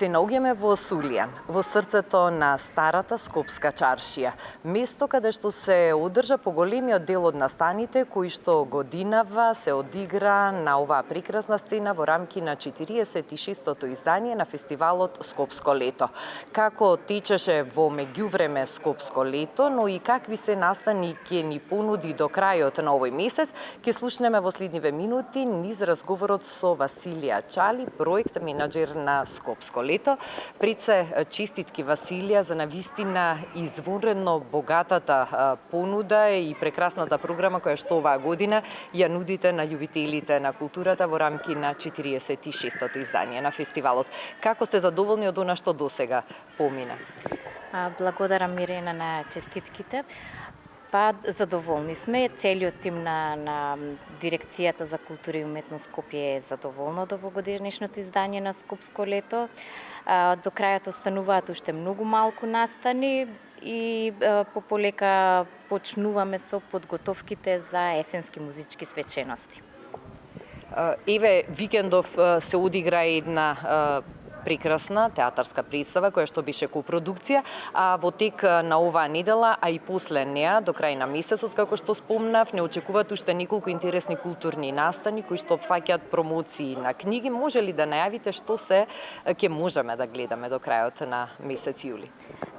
Се наоѓаме во Сулјан, во срцето на старата Скопска чаршија, место каде што се одржа поголемиот дел од настаните кои што годинава се одигра на оваа прекрасна сцена во рамки на 46-тото издание на фестивалот Скопско лето. Како течеше во меѓувреме Скопско лето, но и какви се настани ќе ни понуди до крајот на овој месец, ќе слушнеме во следниве минути низ разговорот со Василија Чали, проект менаџер на Скопско лето. Пред се честитки Василија за навистина извонредно богатата понуда и прекрасната програма која што оваа година ја нудите на љубителите на културата во рамки на 46-тото издание на фестивалот. Како сте задоволни од она што досега помина? Благодарам, Ирена, на честитките. Задоволни сме. Целиот тим на Дирекцијата за култура и уметност Скопје е задоволно од овогодишното издание на Скопско лето. До крајот остануваат уште многу малку настани и пополека почнуваме со подготовките за есенски музички свечености. Еве, викендов се одигра една прекрасна театарска представа која што беше копродукција, а во тек на оваа недела, а и после неа, до крај на месецот, како што спомнав, не очекуваат уште неколку интересни културни настани кои што опфаќаат промоции на книги. Може ли да најавите што се ќе можеме да гледаме до крајот на месец јули?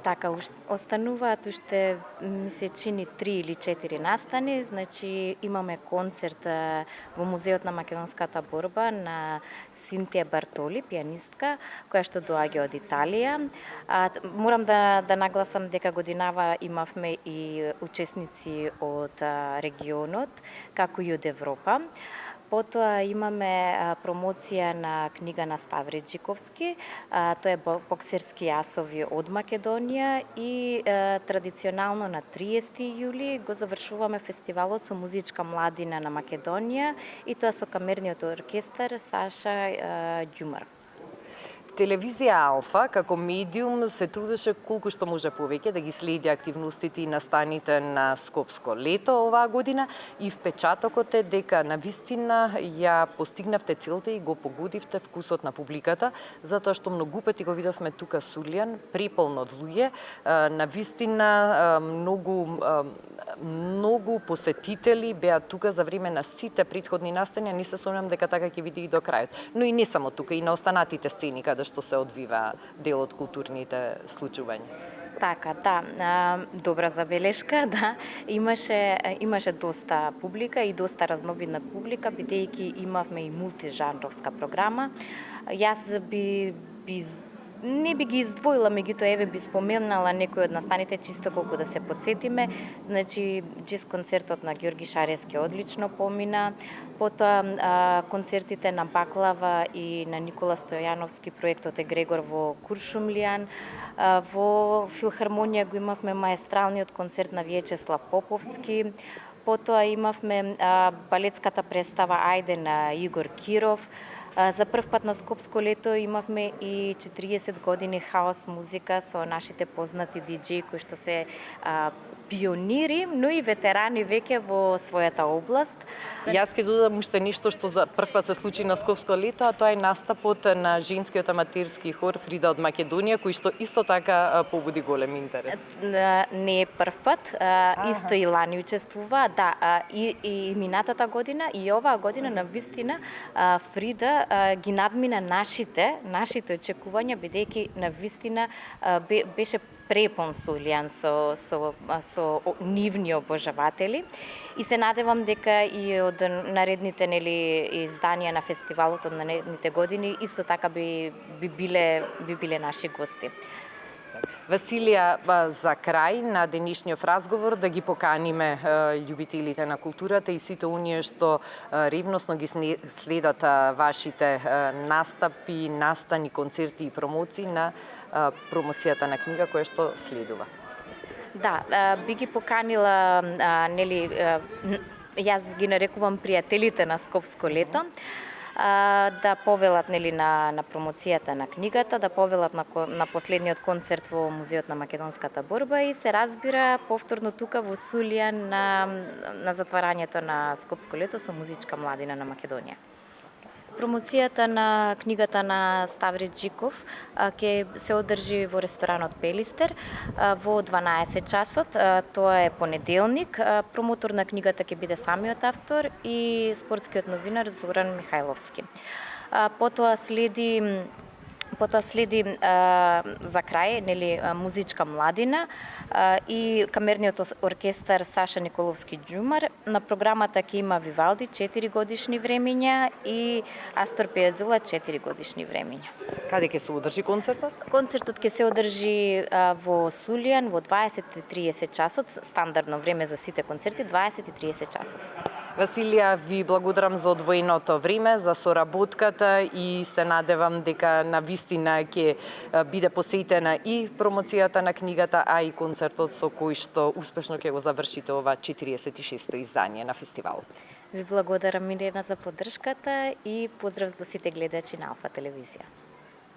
Така, остануваат уште, ми се чини, 3 или 4 настани. Значи, имаме концерт во Музеот на македонската борба на Синтија Бартоли, пианистка, која што доаѓа од Италија. Морам да нагласам дека годинава имавме и учесници од регионот, како и од Европа. Потоа имаме промоција на книга на Ставре Джиковски, тоа е боксерски јасови од Македонија и традиционално на 30 јули го завршуваме фестивалот со музичка младина на Македонија и тоа со камерниот оркестар Саша Ѓумар. Телевизија Алфа, како медиум, се трудеше колку што може повеќе да ги следи активностите и настаните на Скопско лето оваа година и впечатокот е дека навистина ја постигнавте целта и го погодивте вкусот на публиката, затоа што многу пати го видовме тука Сулјан, преполн од луѓе, навистина многу посетители беа тука за време на сите претходни настани, не се сомнам дека така ќе биде и до крајот. Но и не само тука, и на останатите сцени каде што се одвива дел од културните случувања. Така, да, добра забелешка, да. Имаше доста публика и доста разновидна публика, бидејќи имавме и мултижанровска програма. Јас не би ги издвоила, меѓутоа еве би споменала некои од настаните чисто колку да се подсетиме. Значи, джез концертот на Ѓорги Шарески одлично помина, потоа концертите на Баклава и на Никола Стојановски, проектот Егрегор во Куршумлијан. Во Филхармонија го имавме маестралниот концерт на Вјечеслав Поповски. Потоа имавме балетската представа Ајде на Игор Киров. За прв пат на Скопско лето имавме и 40 години хаос музика со нашите познати диџеи кои што се пионири, но и ветерани веќе во својата област. Јас ќе додам уште нешто што за прв пат се случи на Скопско лето, а тоа е настапот на женскиот аматерски хор Фрида од Македонија, кој што исто така побуди голем интерес. Не е прв пат, исто и лани учествува, да, и минатата година и оваа година на вистина Фрида ги надмина нашите очекувања, бидејќи на вистина беше препон Сулјан со нивни обожаватели и се надевам дека и од наредните изданија на фестивалот од наредните години исто така би биле наши гости. Василија, за крај на денешниот разговор да ги поканиме љубителите на културата и сите оние што ревносно ги следат вашите настапи, настани, концерти и промоции на промоцијата на книга која што следува. Да, би ги поканила, јас ги нарекувам пријателите на Скопско лето, да повелат на промоцијата на книгата, да повелат на последниот концерт во Музеот на македонската борба и се разбира повторно тука во Сулјан на затварањето на Скопско лето со музичка младина на Македонија. Промоцијата на книгата на Ставре Джиков ќе се одржи во ресторанот Пелистер во 12 часот. Тоа е понеделник. Промотор на книгата ќе биде самиот автор и спортскиот новинар Зоран Михајловски. Потоа следи за крај, нели, музичка младина и камерниот оркестар Саша Николовски Џумар. На програмата ќе има Вивалди 4 годишни времиња и Астор Пијаძула 4 годишни времиња. Каде ќе се одржи концертот? Концертот ќе се одржи во Сулијан во 20:30 часот, стандардно време за сите концерти 20:30 часот. Василија, ви благодарам за одвоеното време, за соработката и се надевам дека на вистина ќе биде посетена и промоцијата на книгата, а и концертот со кој што успешно ќе го завршите ова 46-то издание на фестивалот. Ви благодарам, Милена, за поддршката и поздрав до сите гледачи на Алфа телевизија.